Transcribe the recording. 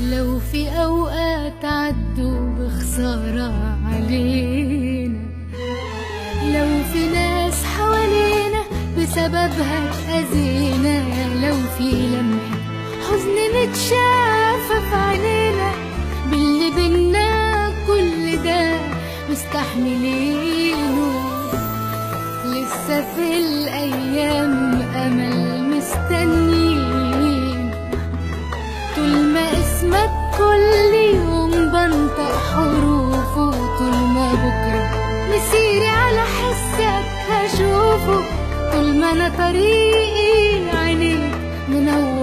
لو في أوقات عدوا بخسارة علينا، لو في ناس حوالينا بسببها اتأذينا، لو في لمحة حزن متشافة في عينينا، باللي بينا كل ده مستحملينه. لسه في الأيام أمل مستنيين، طول ما اسمك كل يوم بنطق حروفه، طول ما بكرة مسيري على حسك هشوفه، طول ما أنا طريقي عينيك منور